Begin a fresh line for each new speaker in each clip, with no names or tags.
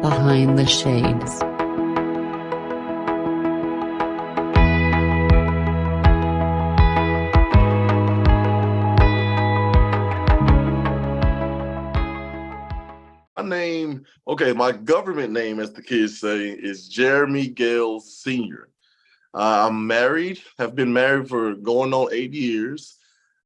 Behind the Shades.
My government name, as the kids say, is Jeremy Gale Sr. I'm married, have been married for going on 8 years.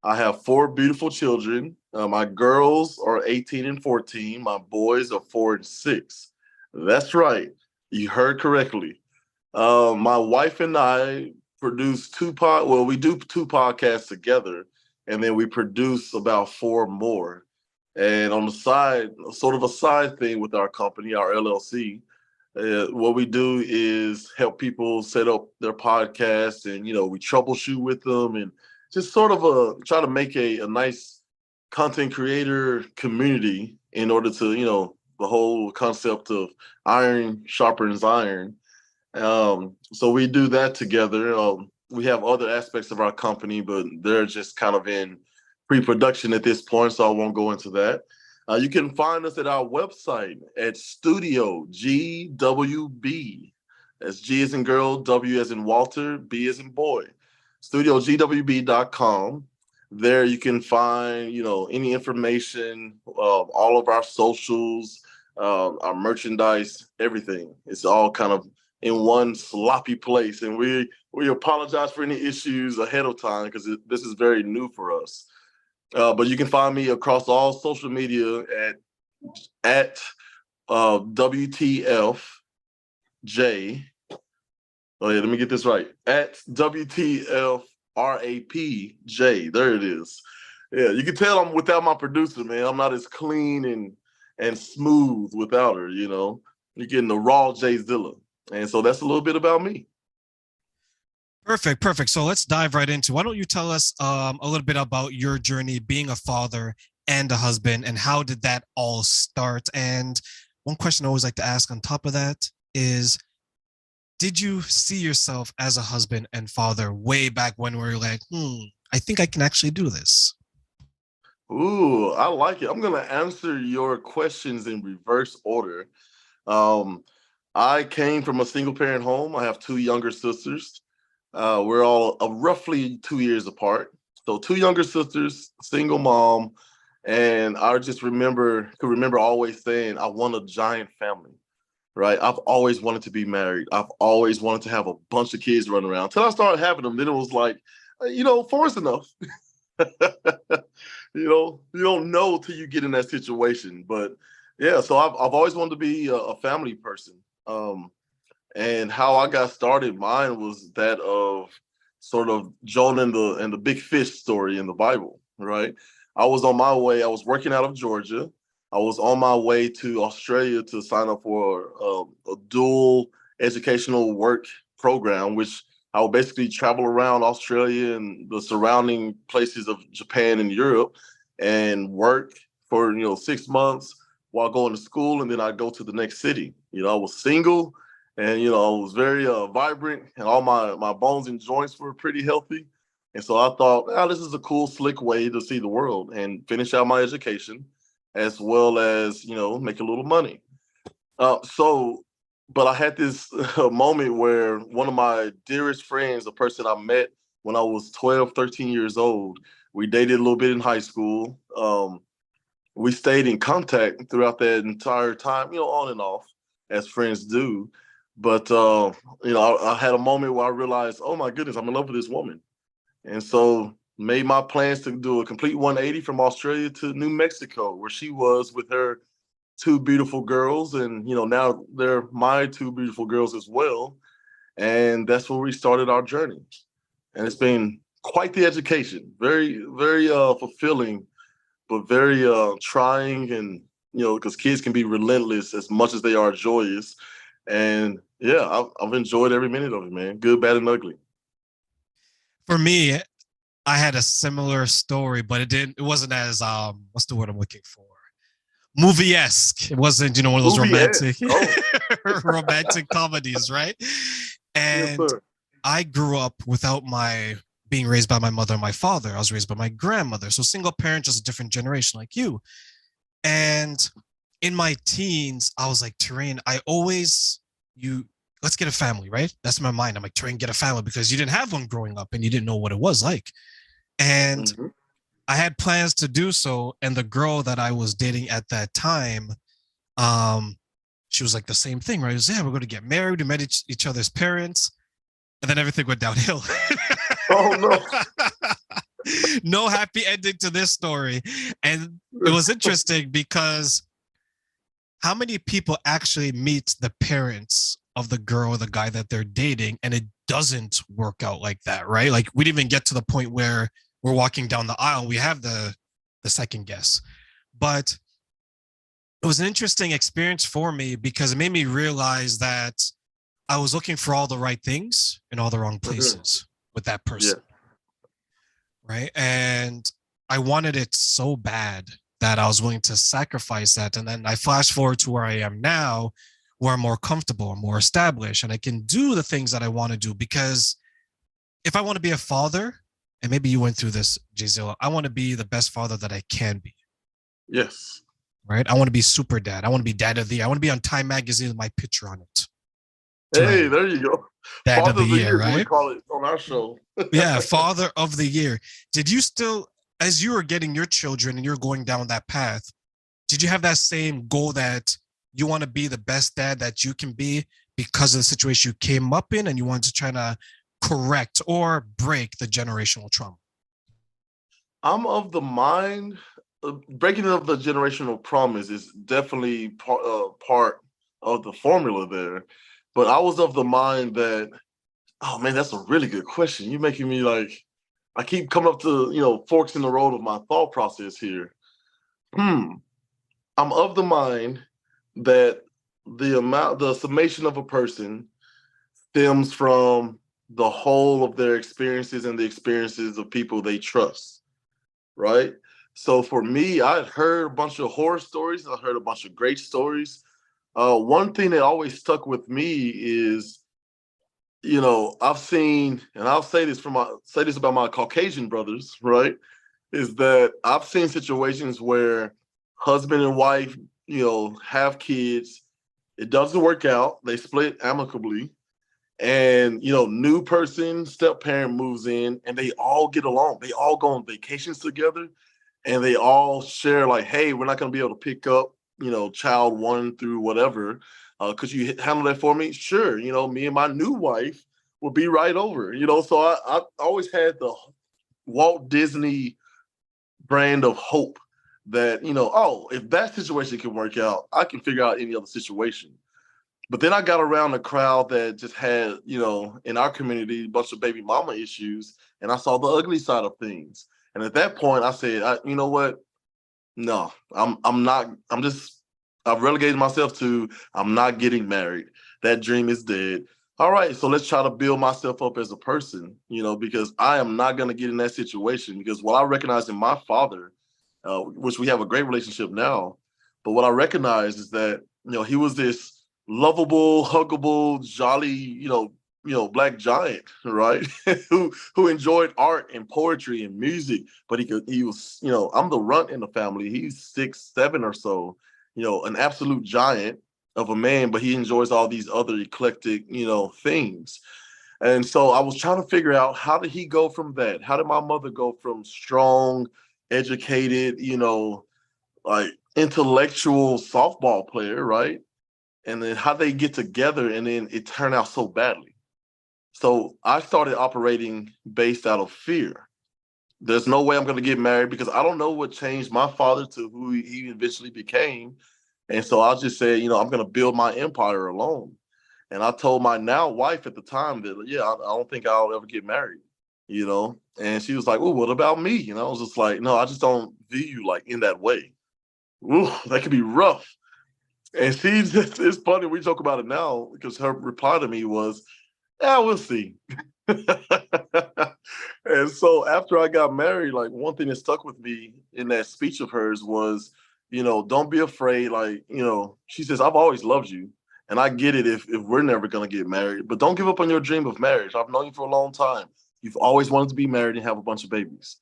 I have four beautiful children. My girls are 18 and 14. My boys are 4 and 6. That's right. You heard correctly. My wife and I produce we do two podcasts together, and then we produce about four more. And on the side, sort of a side thing with our company, our LLC, what we do is help people set up their podcast, and we troubleshoot with them, and just sort of try to make a nice content creator community in order to the whole concept of iron sharpens iron. So we do that together. We have other aspects of our company, but they're just kind of in pre-production at this point, so I won't go into that. You can find us at our website at Studio GWB. That's G as in girl, W as in Walter, B as in boy. StudioGWB.com. There you can find, any information, all of our socials, our merchandise, everything. It's all kind of in one sloppy place, and we apologize for any issues ahead of time because this is very new for us. But you can find me across all social media at WTFJ. Oh yeah, let me get this right. At WTFRAPJ. There it is. Yeah, you can tell I'm without my producer, man. I'm not as clean and smooth without her. You're getting the raw J-Zilla. And so that's a little bit about me.
Perfect. So let's dive right into. Why don't you tell us a little bit about your journey being a father and a husband, and how did that all start? And one question I always like to ask on top of that is, did you see yourself as a husband and father way back when we were like, I think I can actually do this?
Ooh, I like it. I'm going to answer your questions in reverse order. I came from a single parent home. I have two younger sisters. We're all roughly 2 years apart. So two younger sisters, single mom. And I just could remember always saying, I want a giant family, right? I've always wanted to be married. I've always wanted to have a bunch of kids running around. Until I started having them, then it was like, force enough. You don't know till you get in that situation. But yeah, so I've always wanted to be a family person. And how I got started, mine was that of sort of Jonah and the big fish story in the Bible, right? I was on my way. I was working out of Georgia. I was on my way to Australia to sign up for a dual educational work program, which I would basically travel around Australia and the surrounding places of Japan and Europe and work for 6 months while going to school, and then I'd go to the next city. I was single. And, I was very vibrant, and all my bones and joints were pretty healthy. And so I thought, this is a cool, slick way to see the world and finish out my education, as well as, make a little money. But I had this moment where one of my dearest friends, a person I met when I was 12, 13 years old, we dated a little bit in high school. We stayed in contact throughout that entire time, on and off, as friends do. But, I had a moment where I realized, oh, my goodness, I'm in love with this woman. And so made my plans to do a complete 180 from Australia to New Mexico, where she was with her two beautiful girls. And, now they're my two beautiful girls as well. And that's where we started our journey. And it's been quite the education, very, very fulfilling, but very trying. And, because kids can be relentless as much as they are joyous. And yeah, I've enjoyed every minute of it, man. Good, bad, and ugly.
For me, I had a similar story, but it wasn't as what's the word I'm looking for? Movie-esque. It wasn't, one of those romantic romantic comedies, right? And yes, I grew up without being raised by my mother and my father. I was raised by my grandmother. So single parent, just a different generation like you. And in my teens, I was like, Terrain, let's get a family, right? That's my mind. I'm like, Terrain, get a family, because you didn't have one growing up and you didn't know what it was like. And
Mhm.
I had plans to do so. And the girl that I was dating at that time, um, she was like the same thing, right? It was, yeah, we're going to get married. We met each other's parents. And then everything went downhill.
Oh no.
No happy ending to this story. And it was interesting because how many people actually meet the parents of the girl or the guy that they're dating and it doesn't work out like that, right? Like we didn't even get to the point where we're walking down the aisle. We have the second guess. But it was an interesting experience for me because it made me realize that I was looking for all the right things in all the wrong
Mhm.
places with that
Yeah.
person, right? And I wanted it so bad that I was willing to sacrifice that. And then I flash forward to where I am now, where I'm more comfortable, I'm more established, and I can do the things that I want to do. Because if I want to be a father, and maybe you went through this, J-Zilla, I want to be the best father that I can be,
Yes.
right? I want to be super dad. I want to be dad of the year. I want to be on Time Magazine with my picture on it.
Hey,
Terrain,
there you go.
dad of
Father
the
of the
year,
Year, we
right?
call it on our show.
Yeah, father of the year. Did you still, as you were getting your children and you're going down that path, did you have that same goal that you want to be the best dad that you can be because of the situation you came up in and you want to try to correct or break the generational trauma?
I'm of the mind, breaking of the generational promise is definitely part of the formula there. But I was of the mind that, oh man, that's a really good question. You're making me like, I keep coming up to, forks in the road of my thought process here. Hmm. I'm of the mind that the summation of a person stems from the whole of their experiences and the experiences of people they trust, right? So for me, I had heard a bunch of horror stories. I heard a bunch of great stories. One thing that always stuck with me is, I've seen, and I'll say this about my Caucasian brothers, right? Is that I've seen situations where husband and wife, have kids. It doesn't work out. They split amicably, and new person, step parent moves in, and they all get along. They all go on vacations together, and they all share like, hey, we're not going to be able to pick up, child one through whatever. Could you handle that for me? Sure. Me and my new wife will be right over. So I always had the Walt Disney brand of hope that, oh, if that situation can work out, I can figure out any other situation. But then I got around a crowd that just had, in our community, a bunch of baby mama issues, and I saw the ugly side of things. And at that point, I said, you know what? No, I'm not. I've relegated myself to I'm not getting married. That dream is dead. All right, so let's try to build myself up as a person, because I am not going to get in that situation. Because what I recognize in my father, which we have a great relationship now, but what I recognize is that he was this lovable, huggable, jolly, black giant, right? who enjoyed art and poetry and music, but he was, I'm the runt in the family. He's 6'7" or so, an absolute giant of a man, but he enjoys all these other eclectic, things. And so I was trying to figure out, how did he go from that? How did my mother go from strong, educated, like intellectual softball player, right? And then how they get together and then it turned out so badly. So I started operating based out of fear. There's no way I'm going to get married because I don't know what changed my father to who he eventually became. And so I just said, I'm going to build my empire alone. And I told my now wife at the time that, yeah, I don't think I'll ever get married, And she was like, well, what about me? And I was just like, no, I just don't view you like in that way. Ooh, that could be rough. And she just, it's funny, we joke about it now because her reply to me was, yeah, we'll see. And so after I got married, like one thing that stuck with me in that speech of hers was, don't be afraid. Like, she says, I've always loved you. And I get it if we're never going to get married, but don't give up on your dream of marriage. I've known you for a long time. You've always wanted to be married and have a bunch of babies.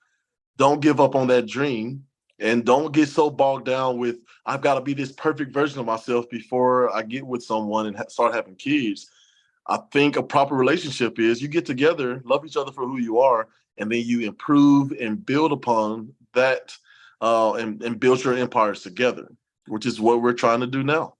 Don't give up on that dream. And don't get so bogged down with, I've got to be this perfect version of myself before I get with someone and start having kids. I think a proper relationship is you get together, love each other for who you are, and then you improve and build upon that and build your empires together, which is what we're trying to do now.